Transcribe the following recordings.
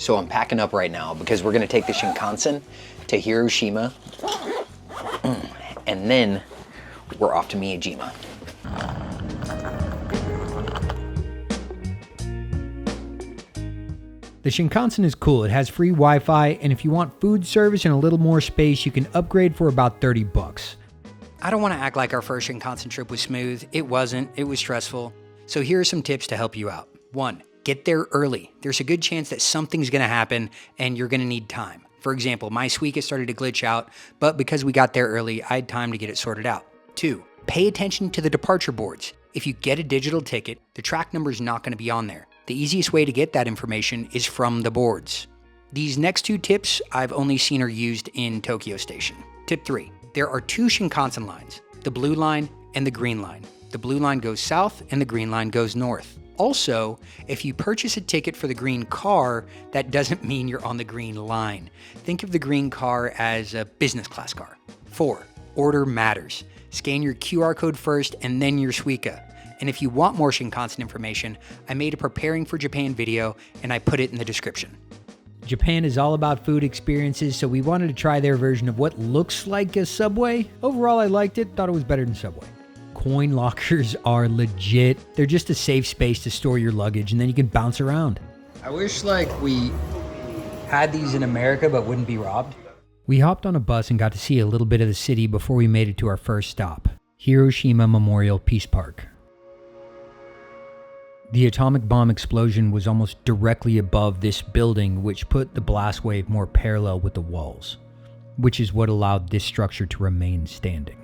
So I'm packing up right now because we're gonna take the Shinkansen to Hiroshima, and then we're off to Miyajima. The Shinkansen is cool. It has free Wi-Fi, and if you want food service and a little more space, you can upgrade for about 30 bucks. I don't want to act like our first Shinkansen trip was smooth. It wasn't. It was stressful. So here are some tips to help you out. 1. Get there early. There's a good chance that something's going to happen and you're going to need time. For example, my Suica started to glitch out, but because we got there early, I had time to get it sorted out. 2. Pay attention to the departure boards. If you get a digital ticket, the track number is not going to be on there. The easiest way to get that information is from the boards. These next 2 tips I've only seen are used in Tokyo Station. Tip 3. There are 2 Shinkansen lines, the blue line and the green line. The blue line goes south and the green line goes north. Also, if you purchase a ticket for the green car, that doesn't mean you're on the green line. Think of the green car as a business class car. 4. Order matters. Scan your QR code first and then your Suica. And if you want more Shinkansen information, I made a Preparing for Japan video and I put it in the description. Japan is all about food experiences, so we wanted to try their version of what looks like a Subway. Overall, I liked it, thought it was better than Subway. Coin lockers are legit. They're just a safe space to store your luggage and then you can bounce around. I wish we had these in America but wouldn't be robbed. We hopped on a bus and got to see a little bit of the city before we made it to our first stop, Hiroshima Memorial Peace Park. The atomic bomb explosion was almost directly above this building, which put the blast wave more parallel with the walls, which is what allowed this structure to remain standing.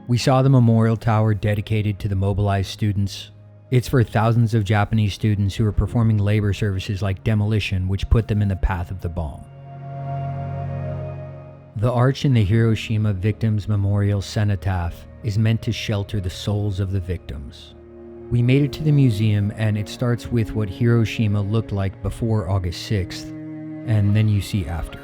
We saw the memorial tower dedicated to the mobilized students. It's for thousands of Japanese students who are performing labor services like demolition, which put them in the path of the bomb. The arch in the Hiroshima Victims Memorial Cenotaph is meant to shelter the souls of the victims. We made it to the museum and it starts with what Hiroshima looked like before August 6th, and then you see after.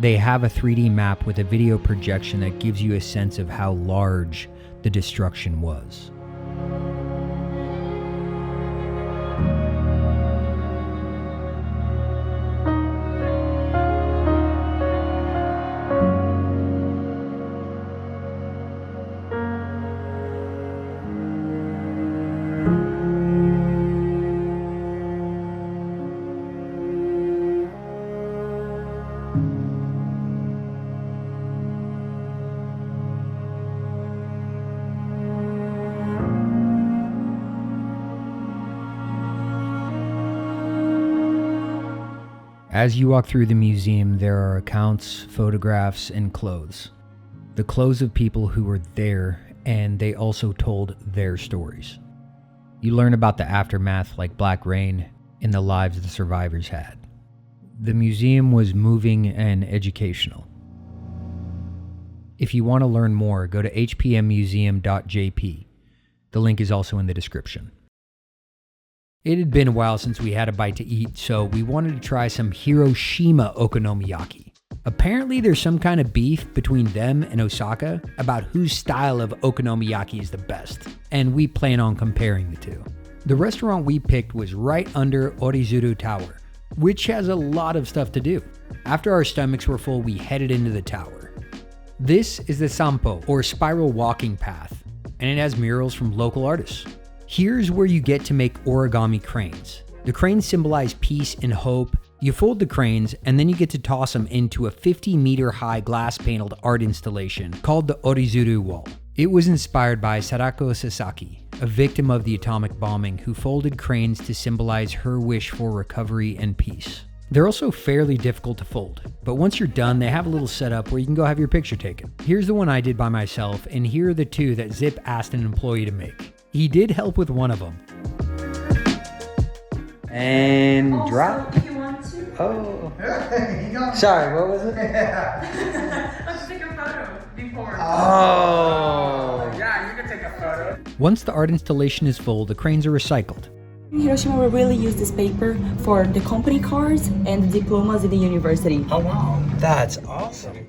They have a 3D map with a video projection that gives you a sense of how large the destruction was. As you walk through the museum, there are accounts, photographs, and clothes. The clothes of people who were there, and they also told their stories. You learn about the aftermath like Black Rain and the lives the survivors had. The museum was moving and educational. If you want to learn more, go to hpmmuseum.jp. The link is also in the description. It had been a while since we had a bite to eat, so we wanted to try some Hiroshima Okonomiyaki. Apparently there's some kind of beef between them and Osaka about whose style of okonomiyaki is the best, and we plan on comparing the two. The restaurant we picked was right under Orizuru Tower, which has a lot of stuff to do. After our stomachs were full, we headed into the tower. This is the Sampo, or spiral walking path, and it has murals from local artists. Here's where you get to make origami cranes. The cranes symbolize peace and hope. You fold the cranes and then you get to toss them into a 50-meter high glass-paneled art installation called the Orizuru Wall. It was inspired by Sadako Sasaki, a victim of the atomic bombing who folded cranes to symbolize her wish for recovery and peace. They're also fairly difficult to fold, but once you're done, they have a little setup where you can go have your picture taken. Here's the one I did by myself, and here are the two that Zip asked an employee to make. He did help with one of them. And also, drop. If you want to. Oh. Sorry, what was it? Let's take a photo before. Oh. Yeah, you can take a photo. Once the art installation is full, the cranes are recycled. In Hiroshima, we really use this paper for the company cards and the diplomas in the university. Oh wow. That's awesome.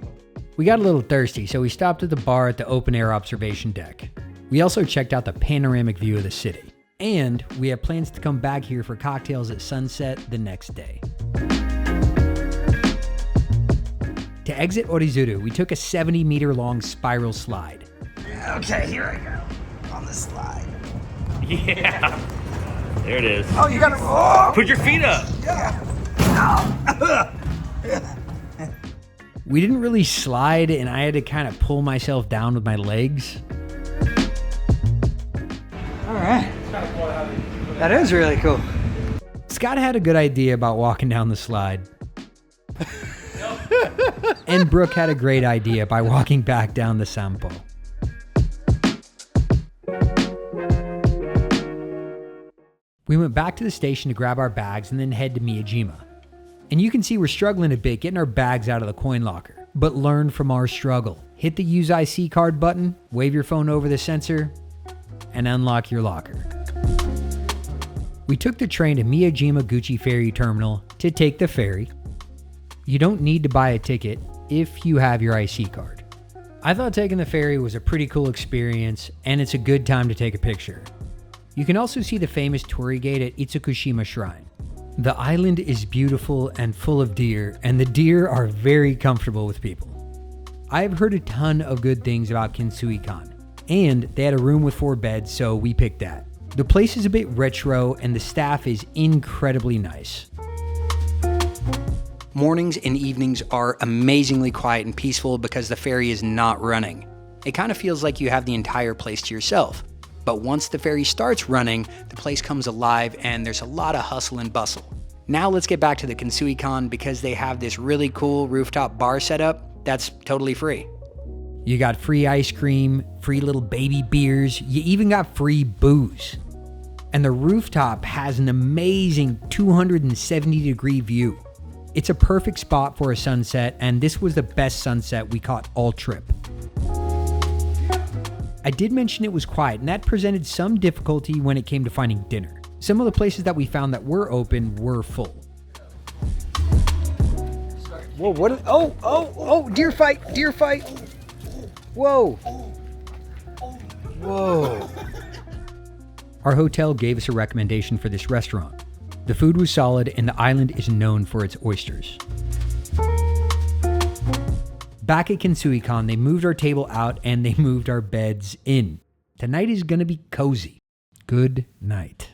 We got a little thirsty, so we stopped at the bar at the open air observation deck. We also checked out the panoramic view of the city. And we have plans to come back here for cocktails at sunset the next day. To exit Orizuru, we took a 70-meter long spiral slide. Okay, here I go. On the slide. Yeah. There it is. Oh, you gotta. Oh! Put your feet up. We didn't really slide, and I had to kind of pull myself down with my legs. All right. That is really cool. Scott had a good idea about walking down the slide. And Brooke had a great idea by walking back down the Sampo. We went back to the station to grab our bags and then head to Miyajima. And you can see we're struggling a bit getting our bags out of the coin locker. But learn from our struggle. Hit the Use IC card button, wave your phone over the sensor, and unlock your locker. We took the train to Miyajima Gucci Ferry Terminal to take the ferry. You don't need to buy a ticket if you have your IC card. I thought taking the ferry was a pretty cool experience, and it's a good time to take a picture. You can also see the famous torii gate at Itsukushima Shrine. The island is beautiful and full of deer, and the deer are very comfortable with people. I've heard a ton of good things about Kinsuikan, and they had a room with 4 beds, so we picked that. The place is a bit retro, and the staff is incredibly nice. Mornings and evenings are amazingly quiet and peaceful because the ferry is not running. It kind of feels like you have the entire place to yourself. But once the ferry starts running, the place comes alive and there's a lot of hustle and bustle. Now let's get back to the Kinsuikan because they have this really cool rooftop bar setup that's totally free. You got free ice cream, free little baby beers, you even got free booze. And the rooftop has an amazing 270-degree view. It's a perfect spot for a sunset, and this was the best sunset we caught all trip. I did mention it was quiet, and that presented some difficulty when it came to finding dinner. Some of the places that we found that were open were full. Whoa, what? Oh, deer fight. Whoa. Whoa. Our hotel gave us a recommendation for this restaurant. The food was solid, and the island is known for its oysters. Back at Kinsuikan, they moved our table out and they moved our beds in. Tonight is gonna be cozy. Good night.